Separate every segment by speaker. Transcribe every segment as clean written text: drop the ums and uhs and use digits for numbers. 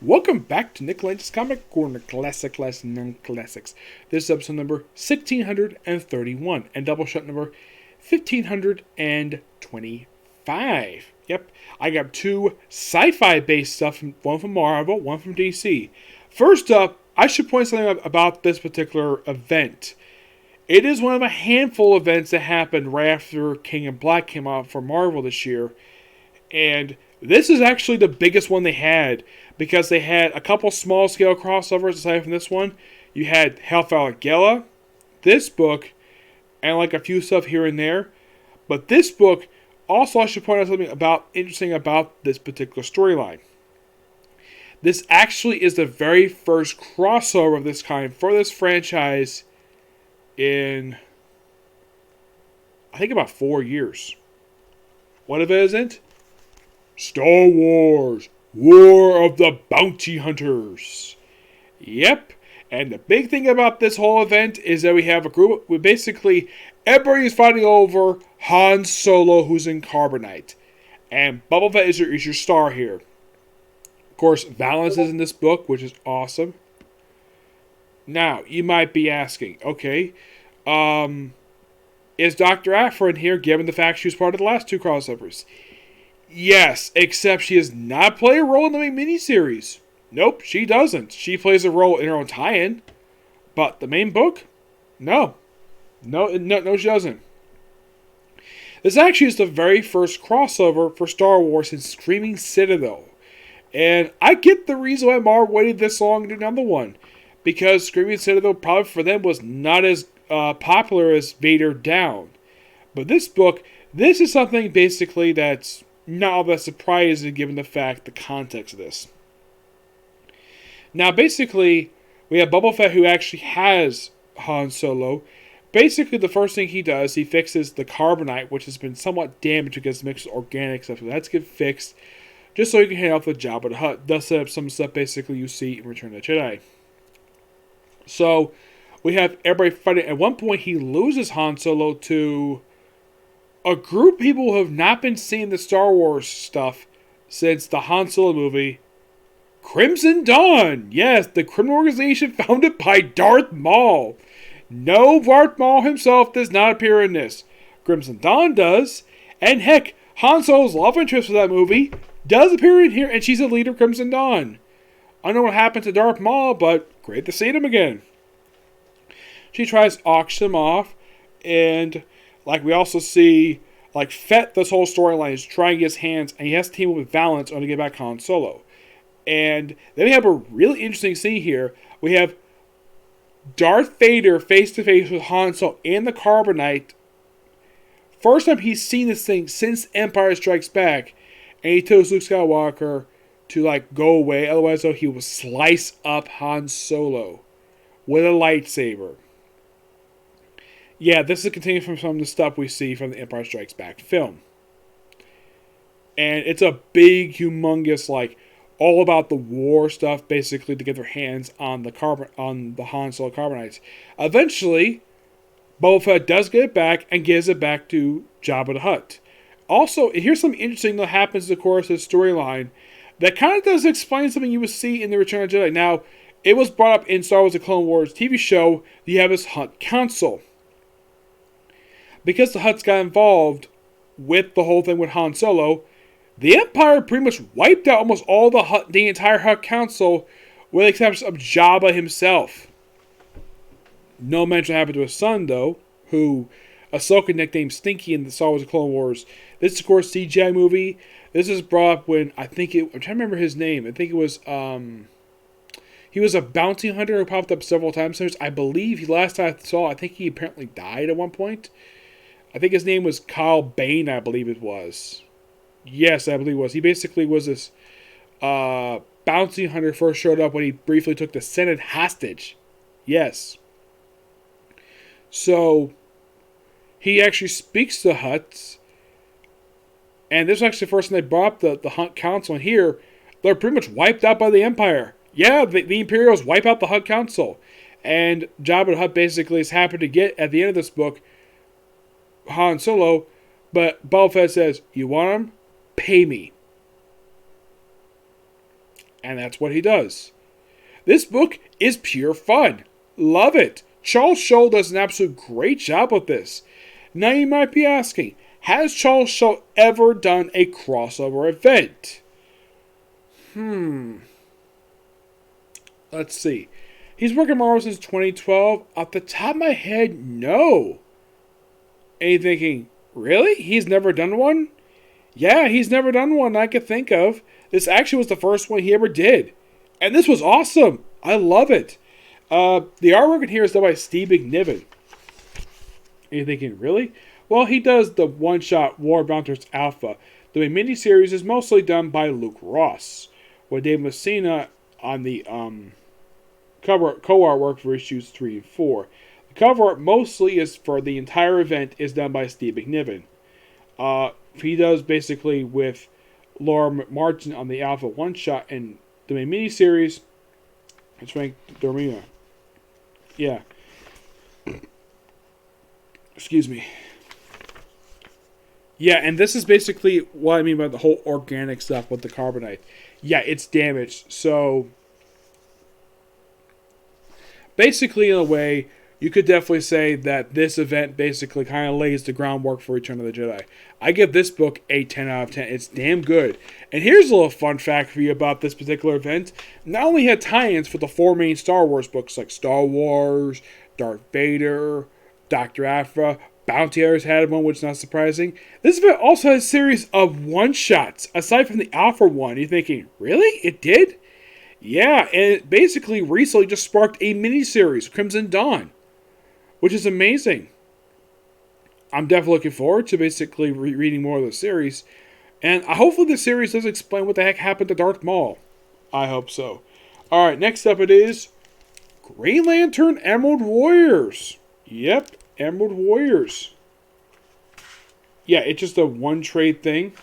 Speaker 1: Welcome back to Nick Lenz's Comic Corner, Classic Class Non-Classics. This is episode number 1631 and Doubleshot number 1525. Yep, I got two sci-fi based stuff, one from Marvel, one from DC. First up, I should point something out about this particular event. It is one of a handful of events that happened right after King in Black came out for Marvel this year. And this is actually the biggest one they had, because they had a couple small-scale crossovers aside from this one. You had Hellfire Gala, this book, and like a few stuff here and there. But this book, also I should point out something interesting about this particular storyline. This actually is the very first crossover of this kind for this franchise in, I think, about 4 years. What if it isn't? Star Wars, War of the Bounty Hunters. Yep, and the big thing about this whole event is that we have a group where basically everybody is fighting over Han Solo, who's in Carbonite. And Boba Fett is your star here. Of course, Valance is in this book, which is awesome. Now, you might be asking, okay, is Dr. Aphra in here, given the fact she was part of the last two crossovers? Yes, except she does not play a role in the main miniseries. Nope, she doesn't. She plays a role in her own tie-in. But the main book? No, she doesn't. This actually is the very first crossover for Star Wars since Screaming Citadel. And I get the reason why Marvel waited this long to do another one. Because Screaming Citadel probably for them was not as popular as Vader Down. But this book, this is something basically that's not all that surprising given the context of this. Now, basically, we have Boba Fett who actually has Han Solo. Basically, the first thing he does, he fixes the carbonite, which has been somewhat damaged because it's mixed with organic stuff. So that's get fixed, just so he can head off with Jabba the Hutt. Thus set up some stuff basically you see in Return of the Jedi. So, we have everybody fighting. At one point, he loses Han Solo to a group of people who have not been seeing the Star Wars stuff since the Han Solo movie, Crimson Dawn. Yes, the criminal organization founded by Darth Maul. No, Darth Maul himself does not appear in this. Crimson Dawn does. And heck, Han Solo's love interest for that movie does appear in here, and she's the leader of Crimson Dawn. I don't know what happened to Darth Maul, but great to see him again. She tries to auction him off, and like we also see, like Fett, this whole storyline is trying to get his hands, and he has to team up with Valance on to get back Han Solo. And then we have a really interesting scene here. We have Darth Vader face to face with Han Solo in the Carbonite. First time he's seen this thing since Empire Strikes Back, and he tells Luke Skywalker to go away, otherwise he will slice up Han Solo with a lightsaber. Yeah, this is a continuation from some of the stuff we see from the Empire Strikes Back film. And it's a big, humongous, all about the war stuff, basically, to get their hands on the Han Solo Carbonites. Eventually, Boba Fett does get it back and gives it back to Jabba the Hutt. Also, here's something interesting that happens in the course of the storyline that kind of does explain something you would see in the Return of the Jedi. Now, it was brought up in Star Wars: The Clone Wars TV show. You have this Hutt Council. Because the Hutts got involved with the whole thing with Han Solo, the Empire pretty much wiped out almost all the entire Hutt Council, with the exception of Jabba himself. No mention happened to his son, though, who Ahsoka nicknamed Stinky in the Star Wars: The Clone Wars. This is, of course, CGI movie. This is brought up when, I'm trying to remember his name. I think it was, he was a bounty hunter who popped up several times. I believe, last time I saw, I think he apparently died at one point. I think his name was Kyle Bane, I believe it was. Yes, I believe it was. He basically was this bounty hunter, first showed up when he briefly took the Senate hostage. Yes. So, he actually speaks to the Hutts. And this is actually the first time they brought up the Hutt Council. And here, they're pretty much wiped out by the Empire. Yeah, the Imperials wipe out the Hutt Council. And Jabba the Hutt basically is happy to get, at the end of this book, Han Solo, but Boba Fett says, "You want him? Pay me." And that's what he does. This book is pure fun. Love it. Charles Schulz does an absolute great job with this. Now you might be asking, has Charles Schulz ever done a crossover event? Let's see. He's working Marvel since 2012. Off the top of my head, no. And you're thinking, really? He's never done one? Yeah, he's never done one I could think of. This actually was the first one he ever did. And this was awesome. I love it. The artwork in here is done by Steve McNiven. And you're thinking, really? Well, he does the one-shot War Bounters Alpha. The miniseries is mostly done by Luke Ross, with Dave Messina on the co-artwork for issues 3 and 4. The cover art mostly is for the entire event is done by Steve McNiven. He does basically with Laura Martin on the Alpha one-shot and the main miniseries. It's Frank Dormina. Yeah. Excuse me. Yeah, and this is basically what I mean by the whole organic stuff with the carbonite. Yeah, it's damaged. So, basically, in a way, you could definitely say that this event basically kind of lays the groundwork for Return of the Jedi. I give this book a 10 out of 10. It's damn good. And here's a little fun fact for you about this particular event. Not only had tie-ins for the 4 main Star Wars books like Star Wars, Darth Vader, Dr. Aphra, Bounty Hunters had one, which is not surprising. This event also has a series of one-shots. Aside from the Alpha one, you're thinking, really? It did? Yeah, and it basically recently just sparked a miniseries, Crimson Dawn, which is amazing. I'm definitely looking forward to basically reading more of the series. And hopefully the series does explain what the heck happened to Darth Maul. I hope so. Alright, next up it is Green Lantern Emerald Warriors. Yep, Emerald Warriors. Yeah, it's just a one-trade thing.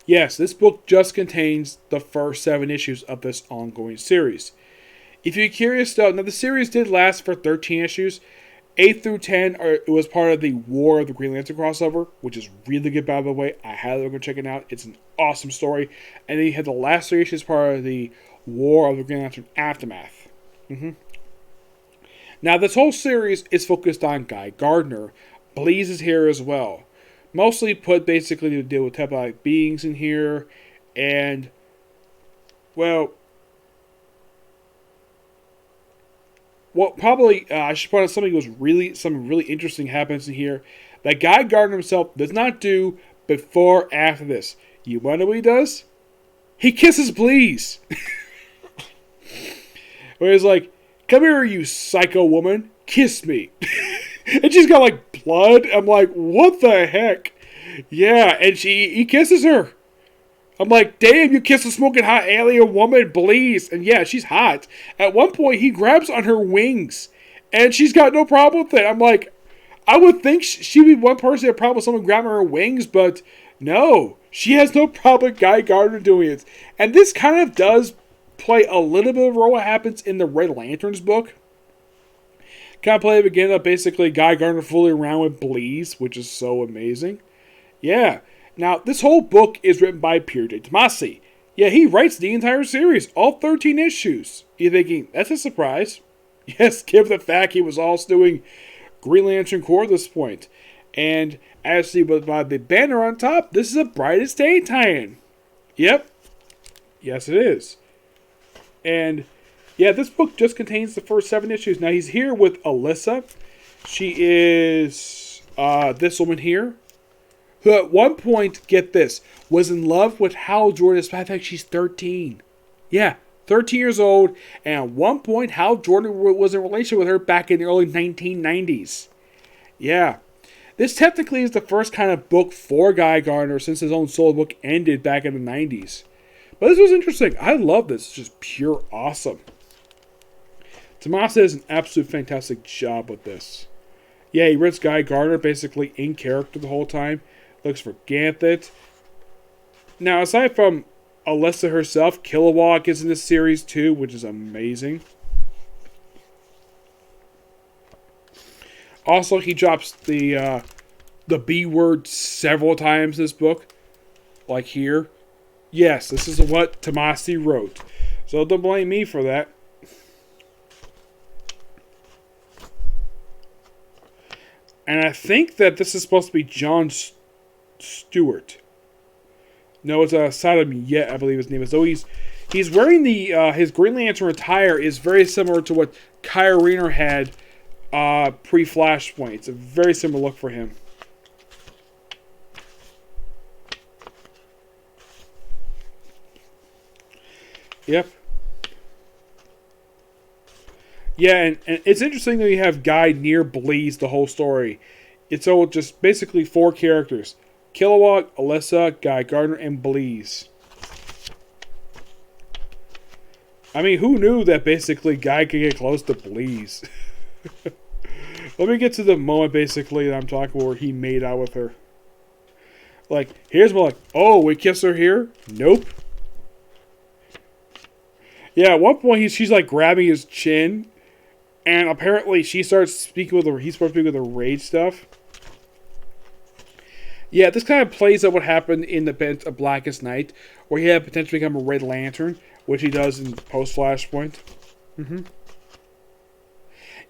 Speaker 1: Yes, this book just contains the first 7 issues of this ongoing series. If you're curious though, now the series did last for 13 issues. 8 through 10 it was part of the War of the Green Lantern crossover, which is really good by the way. I highly recommend checking it out. It's an awesome story. And then you had the last 3 issues part of the War of the Green Lantern Aftermath. Now this whole series is focused on Guy Gardner. Blaze is here as well. Mostly put basically to deal with telepathic beings in here. And, well, probably I should point out something really interesting happens in here that Guy Gardner himself does not do before or after this. You wonder what he does? He kisses Blaze. Where he's like, "Come here, you psycho woman, kiss me." And she's got like blood. I'm like, what the heck? Yeah, and he kisses her. I'm like, damn, you kiss a smoking hot alien woman, Blaze. And yeah, she's hot. At one point, he grabs on her wings. And she's got no problem with it. I'm like, I would think she'd be one person that had a problem with someone grabbing her wings. But no, she has no problem with Guy Gardner doing it. And this kind of does play a little bit of a role what happens in the Red Lanterns book. Kind of play it again of basically Guy Gardner fooling around with Blaze, which is so amazing. Yeah. Now, this whole book is written by Pierre de Tomasi. Yeah, he writes the entire series, all 13 issues. You're thinking, that's a surprise. Yes, given the fact he was also doing Green Lantern Corps at this point. And as you see by the banner on top, this is a Brightest Day tie-in. Yep. Yes, it is. And yeah, this book just contains the first 7 issues. Now, he's here with Alyssa. She is this woman here, who at one point, get this, was in love with Hal Jordan, despite the fact she's 13. Yeah, 13 years old. And at one point, Hal Jordan was in a relationship with her back in the early 1990s. Yeah. This technically is the first kind of book for Guy Gardner since his own solo book ended back in the 90s. But this was interesting. I love this. It's just pure awesome. Tomasi does an absolute fantastic job with this. Yeah, he writes Guy Gardner basically in character the whole time. Looks for Ganthet. Now, aside from Alyssa herself, Kilowog is in this series too, which is amazing. Also, he drops the B word several times in this book. Like here. Yes, this is what Tomasi wrote. So don't blame me for that. And I think that this is supposed to be John Stewart. No, it's Sodom Yet, I believe his name is. So he's wearing the his Green Lantern attire is very similar to what Kyle Rayner had pre-Flashpoint. It's a very similar look for him. Yep. Yeah, and it's interesting that you have Guy near Bleeze the whole story. It's all just basically 4 characters. Kilowog, Alyssa, Guy Gardner, and Bleeze. I mean, who knew that basically Guy could get close to Bleeze? Let me get to the moment basically that I'm talking about where he made out with her. Like, here's more like, oh, we kiss her here? Nope. Yeah, at one point she's like grabbing his chin, and apparently she starts speaking with her. He's supposed to speak with her rage stuff. Yeah, this kind of plays out what happened in the event of Blackest Night, where he had potentially become a Red Lantern, which he does in post Flashpoint.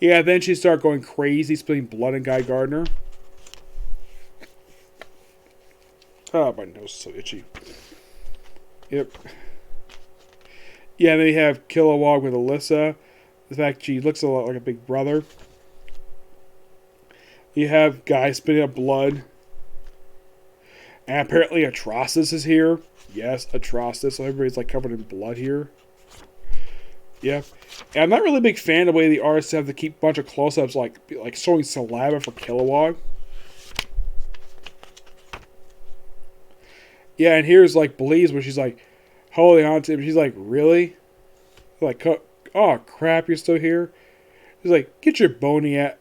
Speaker 1: Yeah, then she started going crazy, spilling blood on Guy Gardner. Oh, my nose is so itchy. Yep. Yeah, then you have Kilowog with Alyssa. The fact she looks a lot like a big brother. You have Guy spitting up blood. And apparently Atrocitus is here. Yes, Atrocitus. So everybody's like covered in blood here. Yeah. And I'm not really a big fan of the way the artists have to keep a bunch of close-ups like showing saliva for Kilowog. Yeah, and here's like Bleeze where she's like holding on to him. She's like, really? Like, oh crap, you're still here? He's like, get your bony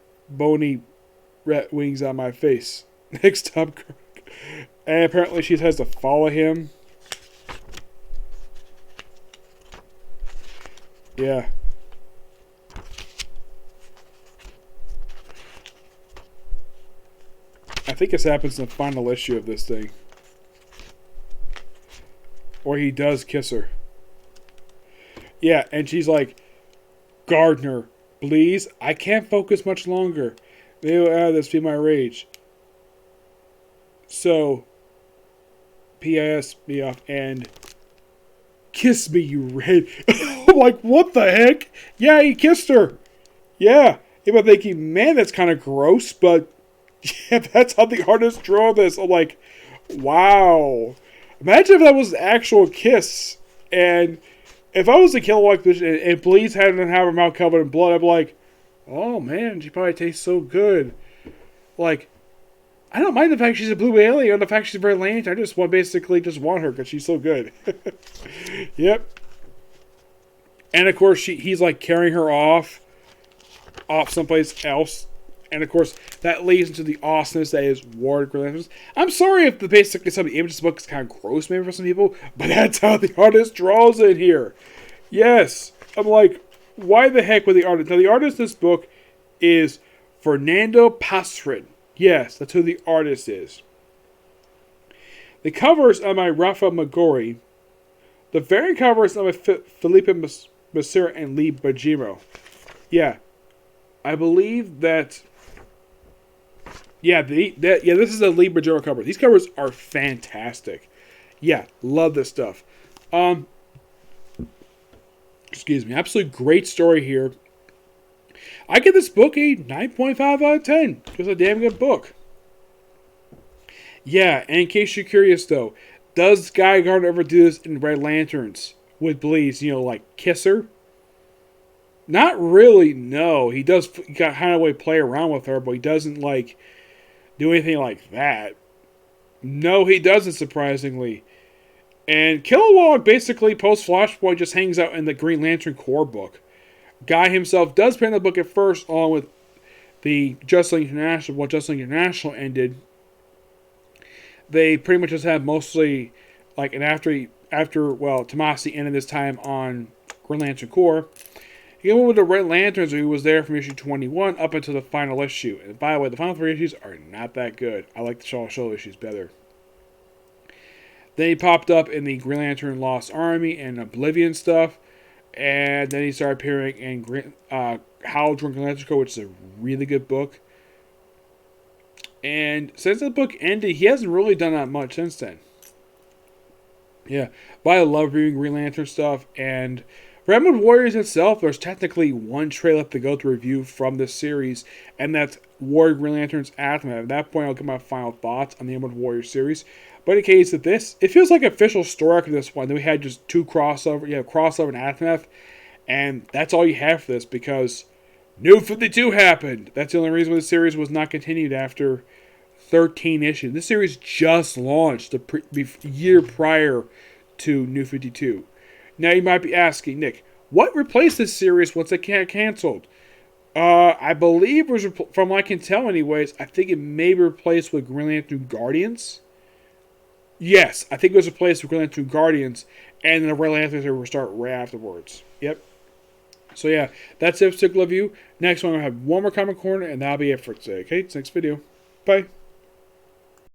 Speaker 1: rat wings on my face. Next time. And apparently she has to follow him. Yeah. I think this happens in the final issue of this thing. Or he does kiss her. Yeah, and she's like, Gardner, please, I can't focus much longer. Maybe I'll add this to my rage. So, P.I.S. me off and kiss me, you red. I'm like, what the heck? Yeah, he kissed her. Yeah. I'm thinking, man, that's kind of gross, but yeah, that's how the artist drew this. I'm like, wow. Imagine if that was an actual kiss. And if I was a Kilowog and Bleeze hadn't have her mouth covered in blood, I'd be like, oh man, she probably tastes so good. Like, I don't mind the fact she's a blue alien or the fact she's very lantern. I just basically want her because she's so good. Yep. And of course, he's like carrying her off someplace else. And of course, that leads into the awesomeness that is Ward Green Lanterns. I'm sorry if basically some of the images of the book is kind of gross maybe for some people, but that's how the artist draws it here. Yes. I'm like, why the heck would the artist? Now, the artist in this book is Fernando Pasrin. Yes, that's who the artist is. The covers are by Rafa Magori. The variant covers are by Felipe Becerra and Lee Bajiro. Yeah. I believe that... Yeah, this is a Lee Bajiro cover. These covers are fantastic. Yeah, love this stuff. Excuse me. Absolutely great story here. I give this book a 9.5 out of 10. It's a damn good book. Yeah, and in case you're curious though, does Guy Gardner ever do this in Red Lanterns with Bleeze? You know, like kiss her? Not really, no. He does kind of way play around with her, but he doesn't like do anything like that. No, he doesn't, surprisingly. And Kilowog basically post Flashpoint just hangs out in the Green Lantern Corps book. Guy himself does pen the book at first, along with the Justice League International. Well, Justice League International ended, they pretty much just had mostly like an after Tomasi ended this time on Green Lantern Corps. He went with the Red Lanterns, who was there from issue 21 up until the final issue. And by the way, the final 3 issues are not that good. I like the show issues better. Then he popped up in the Green Lantern Lost Army and Oblivion stuff. And then he started appearing in How Drunken Lanterns Go, which is a really good book. And since the book ended, he hasn't really done that much since then. Yeah, but I love reading Green Lantern stuff. And for Emerald Warriors itself, there's technically one trailer left to go to review from this series, and that's Warrior Green Lantern's Aftermath. At that point, I'll give my final thoughts on the Emerald Warriors series. But in case of this, it feels like an official story arc at this point. Then we had just two crossover, crossover and Aftermath, and that's all you have for this because New 52 happened. That's the only reason why the series was not continued after 13 issues. This series just launched the year prior to New 52. Now you might be asking, Nick, what replaced this series once it got canceled? I believe it was, from what I can tell anyways, I think it may be replaced with Green Lantern Guardians. Yes, I think it was replaced with Green Lantern Guardians, and then the Red Lanterns will start right afterwards. Yep. So yeah, that's it for particular review. Next one, I'll have one more comic corner, and that'll be it for today. Okay, next video. Bye.